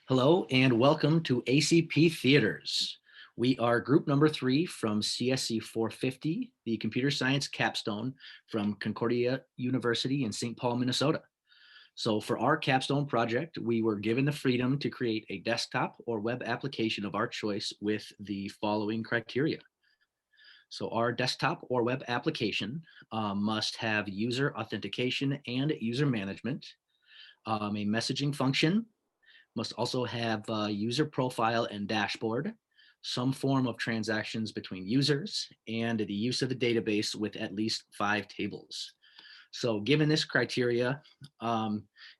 Hello and welcome to ACP Theatres. We are group number 3 from CSC 450, the Computer Science Capstone from Concordia University in St. Paul, Minnesota. So for our capstone project, we were given the freedom to create a desktop or web application of our choice with the following criteria. So our desktop or web application must have user authentication and user management, a messaging function, must also have a user profile and dashboard, some form of transactions between users, and the use of the database with at least 5 tables. So given this criteria,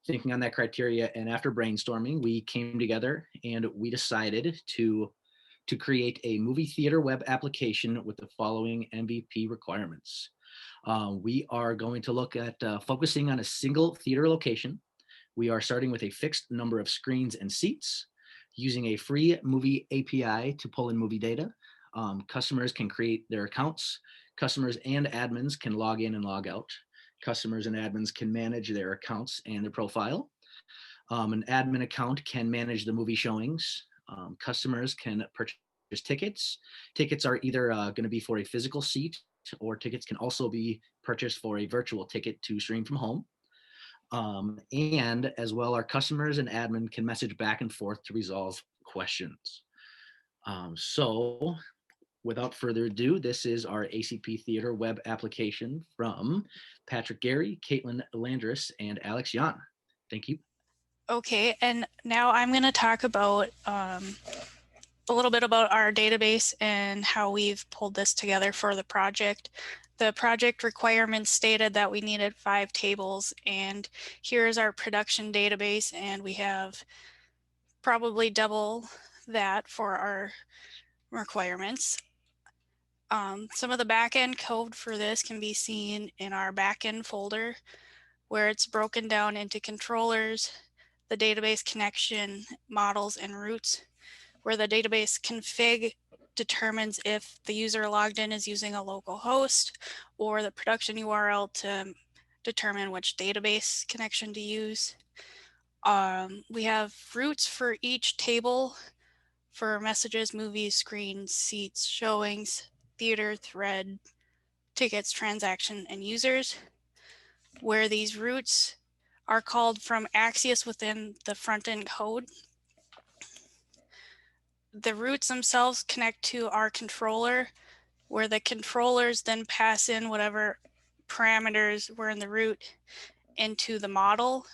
thinking on that criteria, and after brainstorming, we came together and we decided to create a movie theater web application with the following MVP requirements. We are going to look at focusing on a single theater location. We are starting with a fixed number of screens and seats, using a free movie API to pull in movie data. Customers can create their accounts. Customers and admins can log in and log out. Customers and admins can manage their accounts and their profile. An admin account can manage the movie showings. Customers can purchase tickets. Tickets are either going to be for a physical seat, or tickets can also be purchased for a virtual ticket to stream from home. And as well, our customers and admin can message back and forth to resolve questions. So without further ado, this is our ACP Theater web application from Patrick Garry, Caitlin Landrus, and Alex Yahn. Thank you. Okay, and now I'm going to talk about a little bit about our database and how we've pulled this together for the project. The project requirements stated that we needed 5 tables, and here's our production database, and we have probably double that for our requirements. Some of the backend code for this can be seen in our backend folder, where it's broken down into controllers, the database connection, models, and routes, where the database config determines if the user logged in is using a local host, or the production URL to determine which database connection to use. We have routes for each table for messages, movies, screens, seats, showings, theater, thread, tickets, transaction, and users, where these routes are called from Axios within the front-end code. The routes themselves connect to our controller, where the controllers then pass in whatever parameters were in the route into the model.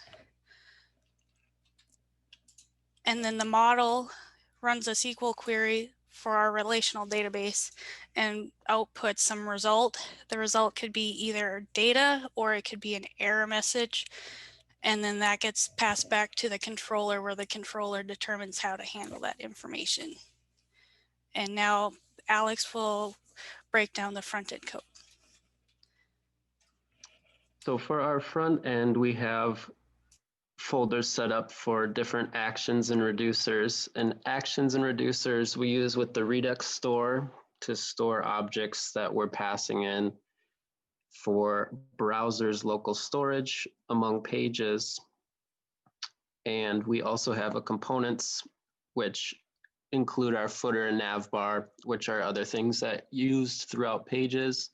And then the model runs a SQL query for our relational database and outputs some result. The result could be either data or it could be an error message. And then that gets passed back to the controller, where the controller determines how to handle that information. And now Alex will break down the front-end code. So for our front end, we have folders set up for different actions and reducers. And actions and reducers we use with the Redux store to store objects that we're passing in for browsers' local storage among pages. And we also have a components which include our footer and nav bar, which are other things that used throughout pages.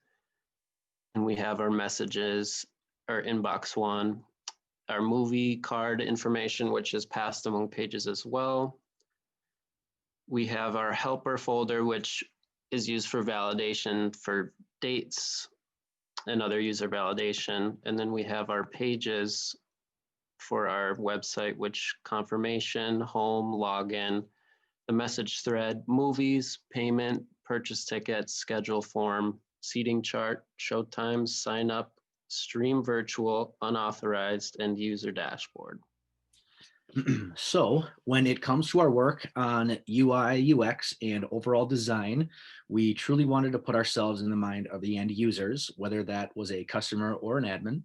And we have our messages, our inbox one, our movie card information, which is passed among pages as well. We have our helper folder, which is used for validation for dates and other user validation. And then we have our pages for our website, which confirmation, home, login, the message thread, movies, payment, purchase tickets, schedule form, seating chart, show times, sign up, stream virtual, unauthorized, and user dashboard. So when it comes to our work on UI, UX, and overall design, we truly wanted to put ourselves in the mind of the end users, whether that was a customer or an admin.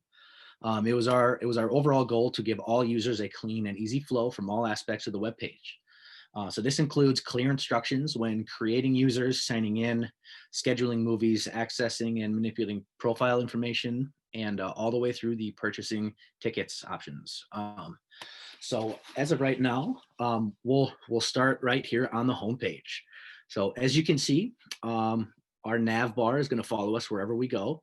It was our overall goal to give all users a clean and easy flow from all aspects of the web page. So this includes clear instructions when creating users, signing in, scheduling movies, accessing and manipulating profile information, and all the way through the purchasing tickets options. So as of right now, we'll start right here on the homepage. So as you can see, our nav bar is going to follow us wherever we go.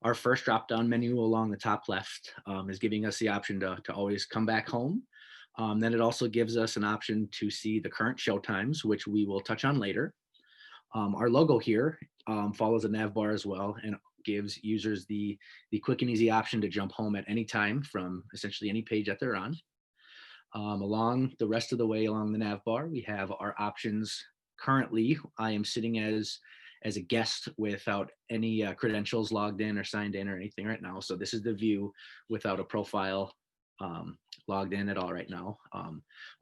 Our first drop-down menu along the top left is giving us the option to always come back home. Then it also gives us an option to see the current show times, which we will touch on later. Our logo here follows a nav bar as well and gives users the quick and easy option to jump home at any time from essentially any page that they're on. Along the rest of the way along the nav bar, we have our options. Currently, I am sitting as a guest without any credentials logged in or signed in or anything right now. So this is the view without a profile logged in at all right now.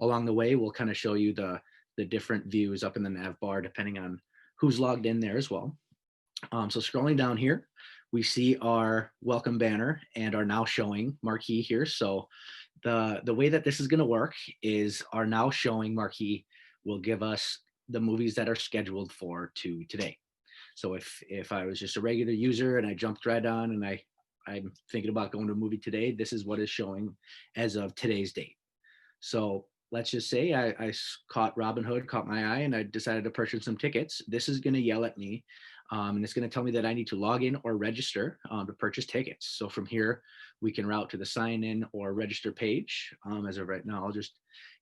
Along the way, we'll kind of show you the different views up in the nav bar depending on who's logged in there as well. So scrolling down here, we see our welcome banner and our now showing marquee here. So the way that this is going to work is our now showing marquee will give us the movies that are scheduled for today. So if I was just a regular user and I jumped right on and I'm thinking about going to a movie today, this is what is showing as of today's date. So let's just say I caught Robin Hood, caught my eye, and I decided to purchase some tickets. This is going to yell at me, and it's going to tell me that I need to log in or register to purchase tickets. So from here, we can route to the sign in or register page. As of right now, I'll just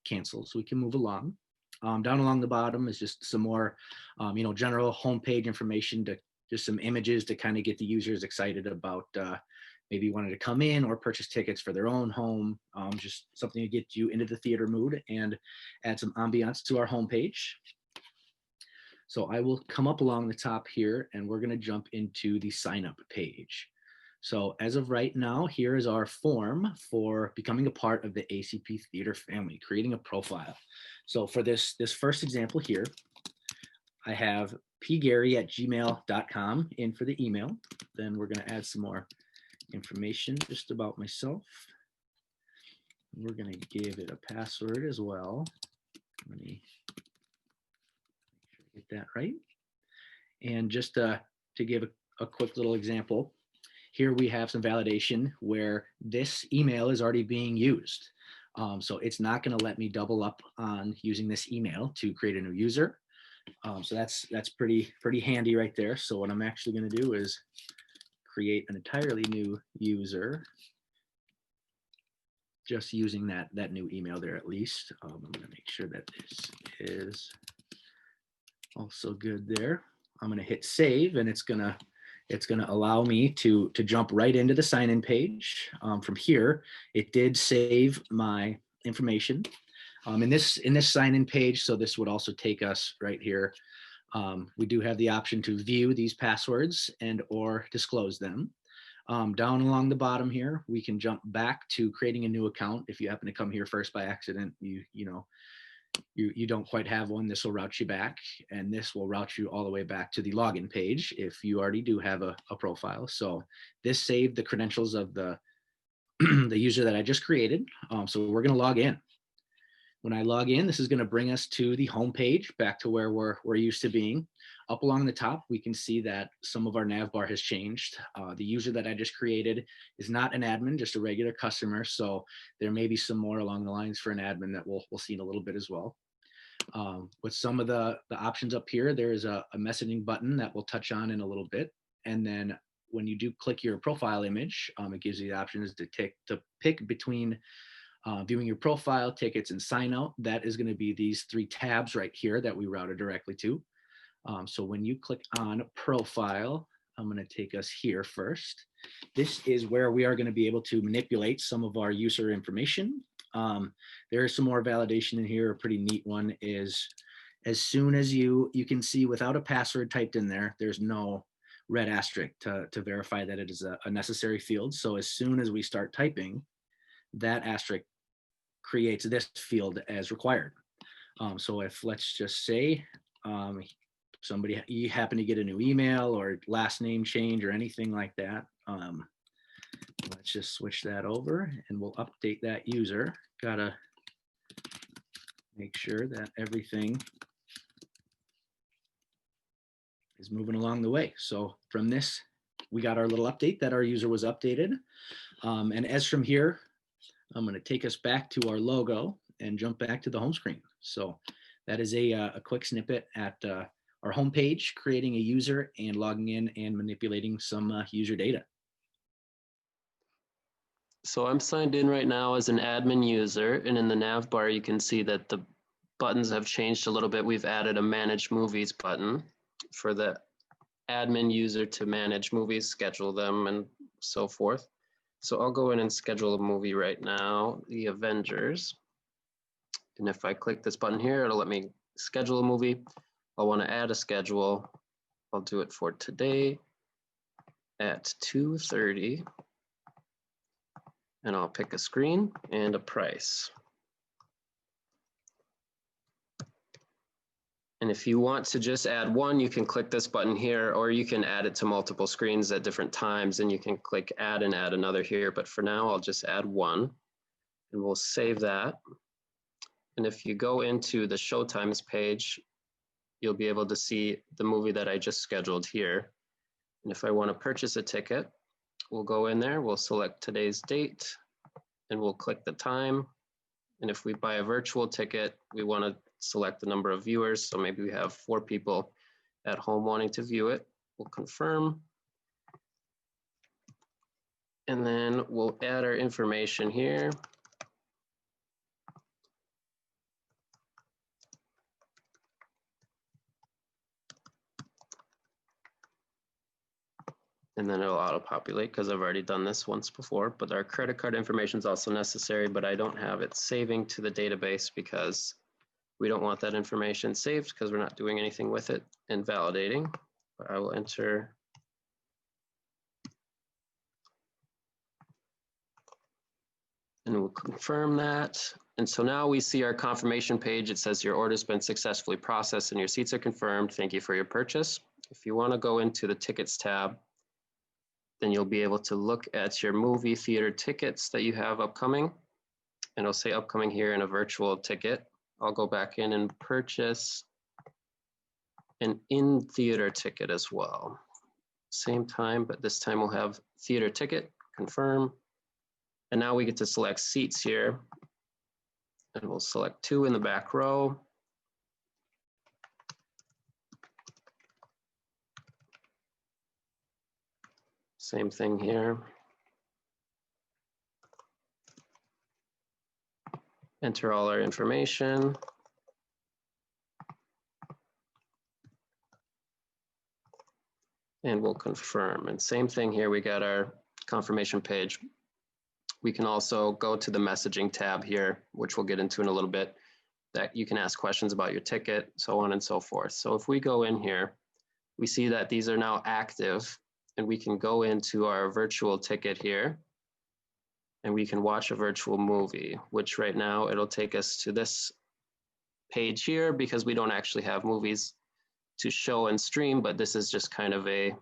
cancel so we can move along. Down along the bottom is just some more, general homepage information, to just some images to kind of get the users excited about maybe wanting to come in or purchase tickets for their own home, just something to get you into the theater mood and add some ambiance to our homepage. So I will come up along the top here and we're going to jump into the sign up page. So as of right now, here is our form for becoming a part of the ACP Theater family, creating a profile. So for this first example here, I have pgarry@gmail.com in for the email. Then we're going to add some more information just about myself. We're going to give it a password as well. Let me make sure I get that right. And just to give a quick little example, here we have some validation where this email is already being used. So it's not going to let me double up on using this email to create a new user. So that's pretty handy right there. So what I'm actually going to do is create an entirely new user, just using that new email there at least. I'm going to make sure that this is also good there. I'm going to hit save, and it's going to allow me to jump right into the sign-in page. From here, it did save my information in this sign-in page. So this would also take us right here. We do have the option to view these passwords and or disclose them. Down along the bottom here, we can jump back to creating a new account. If you happen to come here first by accident, you don't quite have one, this will route you back, and this will route you all the way back to the login page if you already do have a profile. So this saved the credentials of the the user that I just created. So we're going to log in. When I log in, this is going to bring us to the home page, back to where we're used to being. Up along the top, we can see that some of our nav bar has changed. The user that I just created is not an admin, just a regular customer. So there may be some more along the lines for an admin that we'll see in a little bit as well. With some of the options up here, there is a messaging button that we'll touch on in a little bit. And then when you do click your profile image, it gives you the options to pick between viewing your profile, tickets, and sign out. That is going to be these 3 tabs right here that we routed directly to. So when you click on profile, I'm going to take us here first. This is where we are going to be able to manipulate some of our user information. There is some more validation in here. A pretty neat one is, as soon as you can see without a password typed in there, there's no red asterisk to verify that it is a necessary field. So as soon as we start typing, that asterisk creates this field as required. So if, let's just say, you happen to get a new email or last name change or anything like that, let's just switch that over and we'll update that user. Gotta make sure that everything is moving along the way. So from this we got our little update that our user was updated. And as from here, I'm going to take us back to our logo and jump back to the home screen. So that is a quick snippet at our homepage, creating a user and logging in and manipulating some user data. So I'm signed in right now as an admin user, and in the nav bar, you can see that the buttons have changed a little bit. We've added a manage movies button for the admin user to manage movies, schedule them, and so forth. So I'll go in and schedule a movie right now, The Avengers. And if I click this button here, it'll let me schedule a movie. I'll want to add a schedule. I'll do it for today at 2:30. And I'll pick a screen and a price. And if you want to just add one, you can click this button here, or you can add it to multiple screens at different times, and you can click add and add another here. But for now, I'll just add one, and we'll save that. And if you go into the showtimes page, you'll be able to see the movie that I just scheduled here. And if I want to purchase a ticket, we'll go in there, we'll select today's date, and we'll click the time. And if we buy a virtual ticket, we want to select the number of viewers. So maybe we have 4 people at home wanting to view it. We'll confirm. And then we'll add our information here. And then it'll auto-populate because I've already done this once before, but our credit card information is also necessary, but I don't have it saving to the database because we don't want that information saved because we're not doing anything with it and validating. But I will enter and we'll confirm that. And so now we see our confirmation page. It says your order's been successfully processed and your seats are confirmed. Thank you for your purchase. If you want to go into the tickets tab, then you'll be able to look at your movie theater tickets that you have upcoming. And it'll say upcoming here in a virtual ticket. I'll go back in and purchase an in-theater ticket as well. Same time, but this time we'll have theater ticket, confirm. And now we get to select seats here. And we'll select 2 in the back row. Same thing here. Enter all our information. And we'll confirm. And same thing here, we got our confirmation page. We can also go to the messaging tab here, which we'll get into in a little bit, that you can ask questions about your ticket, so on and so forth. So if we go in here, we see that these are now active, and we can go into our virtual ticket here, and we can watch a virtual movie, which right now it'll take us to this page here because we don't actually have movies to show and stream, but this is just kind of a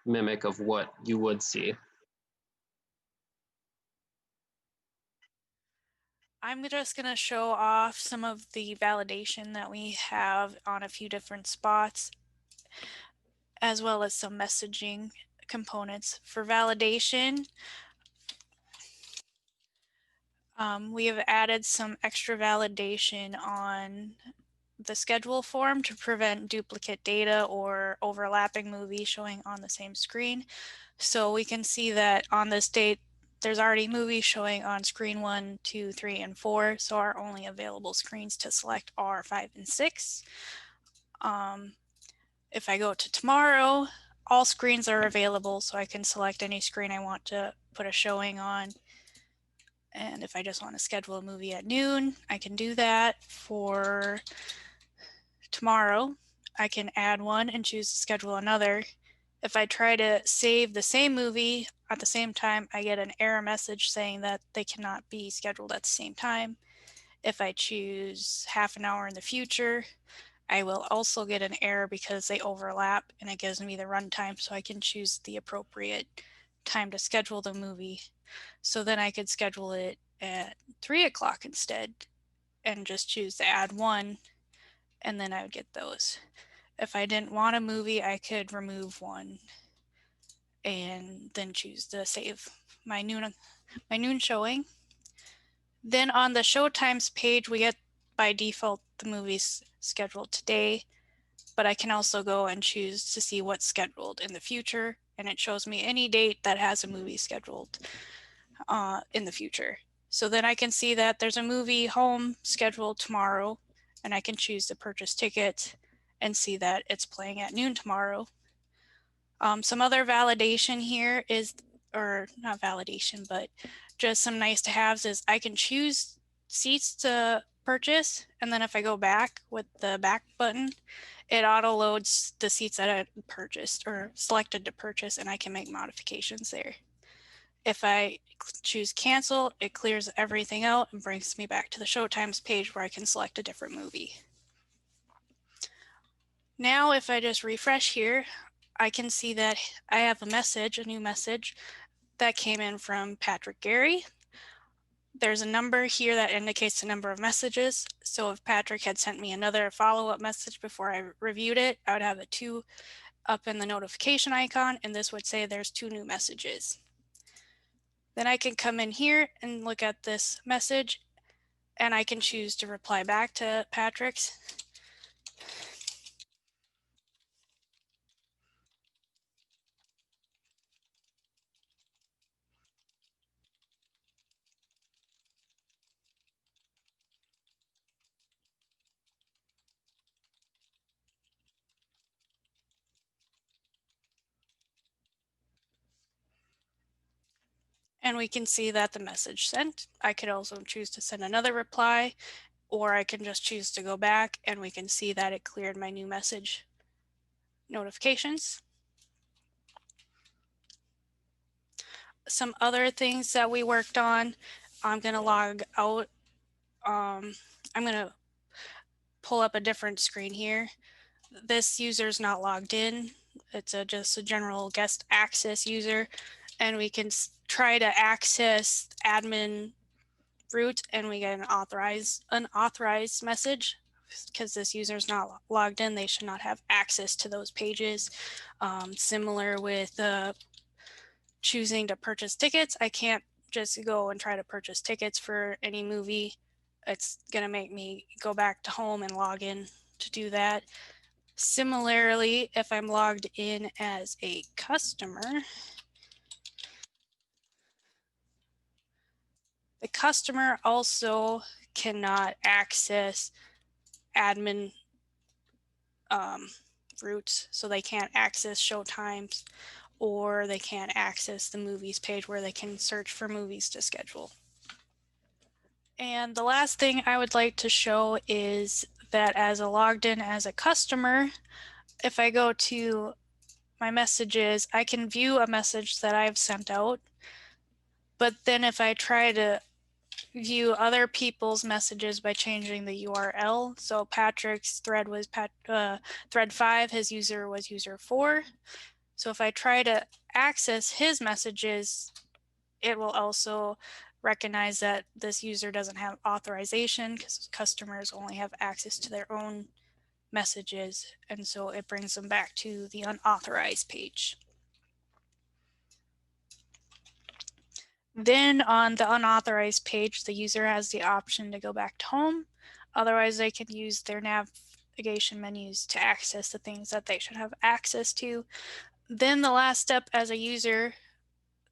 mimic of what you would see. I'm just going to show off some of the validation that we have on a few different spots, as well as some messaging components. For validation, we have added some extra validation on the schedule form to prevent duplicate data or overlapping movies showing on the same screen. So we can see that on this date, there's already movies showing on screen 1, 2, 3, and 4. So our only available screens to select are 5 and 6. If I go to tomorrow, all screens are available, so I can select any screen I want to put a showing on. And if I just want to schedule a movie at noon, I can do that. For tomorrow, I can add one and choose to schedule another. If I try to save the same movie at the same time, I get an error message saying that they cannot be scheduled at the same time. If I choose half an hour in the future, I will also get an error because they overlap, and it gives me the runtime so I can choose the appropriate time to schedule the movie. So then I could schedule it at 3 o'clock instead and just choose to add one, and then I would get those. if I didn't want a movie, I could remove one and then choose to save my noon showing. Then on the show times page, we get by default the movies scheduled today, but I can also go and choose to see what's scheduled in the future, and it shows me any date that has a movie scheduled in the future. So then I can see that there's a movie home scheduled tomorrow, and I can choose to purchase tickets and see that it's playing at noon tomorrow. Some other validation here is, or not validation, but just some nice to haves is I can choose seats to purchase. And then if I go back with the back button, it auto loads the seats that I purchased or selected to purchase, and I can make modifications there. If I choose cancel, it clears everything out and brings me back to the showtimes page where I can select a different movie. Now, if I just refresh here, I can see that I have a message, a new message that came in from Patrick Garry. There's a number here that indicates the number of messages. So if Patrick had sent me another follow-up message before I reviewed it, I would have a 2 up in the notification icon, and this would say there's 2 new messages. Then I can come in here and look at this message, and I can choose to reply back to Patrick's. And we can see that the message sent. I could also choose to send another reply, or I can just choose to go back and we can see that it cleared my new message notifications. Some other things that we worked on, I'm going to log out. I'm going to pull up a different screen here. This user is not logged in. It's just a general guest access user, and we can try to access admin root, and we get an unauthorized message because this user is not logged in. They should not have access to those pages. Similar with choosing to purchase tickets, I can't just go and try to purchase tickets for any movie. It's going to make me go back to home and log in to do that. Similarly, if I'm logged in as a customer, the customer also cannot access admin routes, so they can't access show times, or they can't access the movies page where they can search for movies to schedule. And the last thing I would like to show is that as a logged in as a customer, if I go to my messages, I can view a message that I've sent out. But then if I try to view other people's messages by changing the URL, so Patrick's thread was thread 5, his user was user 4. So if I try to access his messages, it will also recognize that this user doesn't have authorization because customers only have access to their own messages, and so it brings them back to the unauthorized page. Then on the unauthorized page, the user has the option to go back to home. Otherwise, they can use their navigation menus to access the things that they should have access to. Then the last step as a user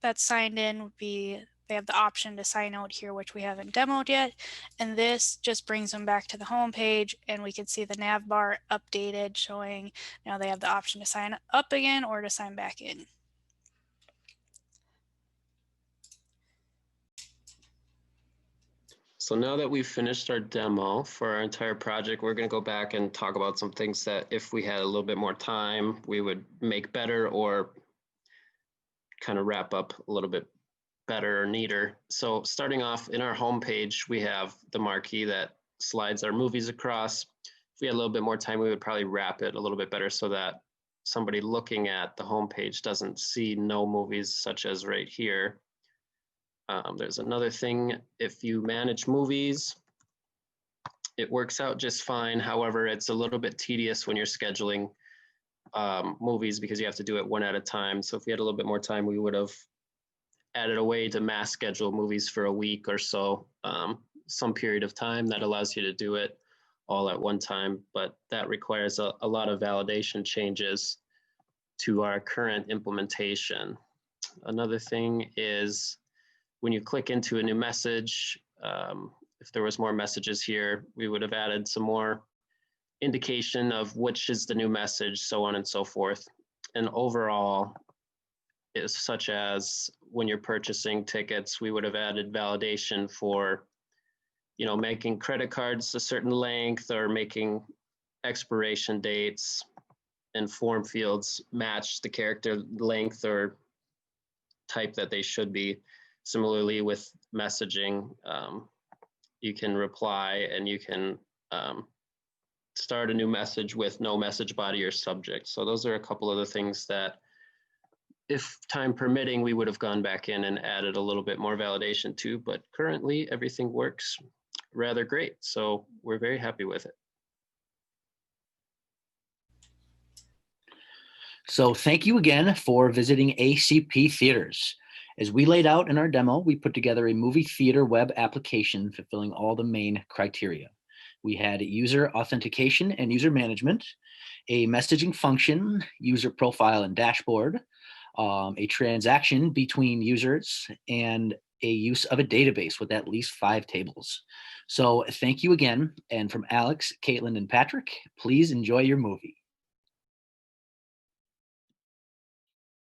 that's signed in would be they have the option to sign out here, which we haven't demoed yet. And this just brings them back to the home page, and we can see the nav bar updated showing now they have the option to sign up again or to sign back in. So now that we've finished our demo for our entire project, we're going to go back and talk about some things that if we had a little bit more time, we would make better or kind of wrap up a little bit better or neater. So starting off in our homepage, we have the marquee that slides our movies across. If we had a little bit more time, we would probably wrap it a little bit better so that somebody looking at the homepage doesn't see no movies, such as right here. There's another thing, if you manage movies, it works out just fine. However, it's a little bit tedious when you're scheduling movies because you have to do it one at a time. So if we had a little bit more time, we would have added a way to mass schedule movies for a week or so, some period of time that allows you to do it all at one time. But that requires a lot of validation changes to our current implementation. Another thing is when you click into a new message, if there was more messages here, we would have added some more indication of which is the new message, so on and so forth. And overall, is such as when you're purchasing tickets, we would have added validation for, making credit cards a certain length or making expiration dates and form fields match the character length or type that they should be. Similarly with messaging, you can reply and you can start a new message with no message body or subject. So those are a couple of the things that, if time permitting, we would have gone back in and added a little bit more validation to, but currently everything works rather great. So we're very happy with it. So thank you again for visiting ACP Theatres. As we laid out in our demo, we put together a movie theater web application fulfilling all the main criteria. We had user authentication and user management, a messaging function, user profile and dashboard, a transaction between users, and a use of a database with at least 5 tables. So thank you again. And from Alex, Caitlin, and Patrick, please enjoy your movie.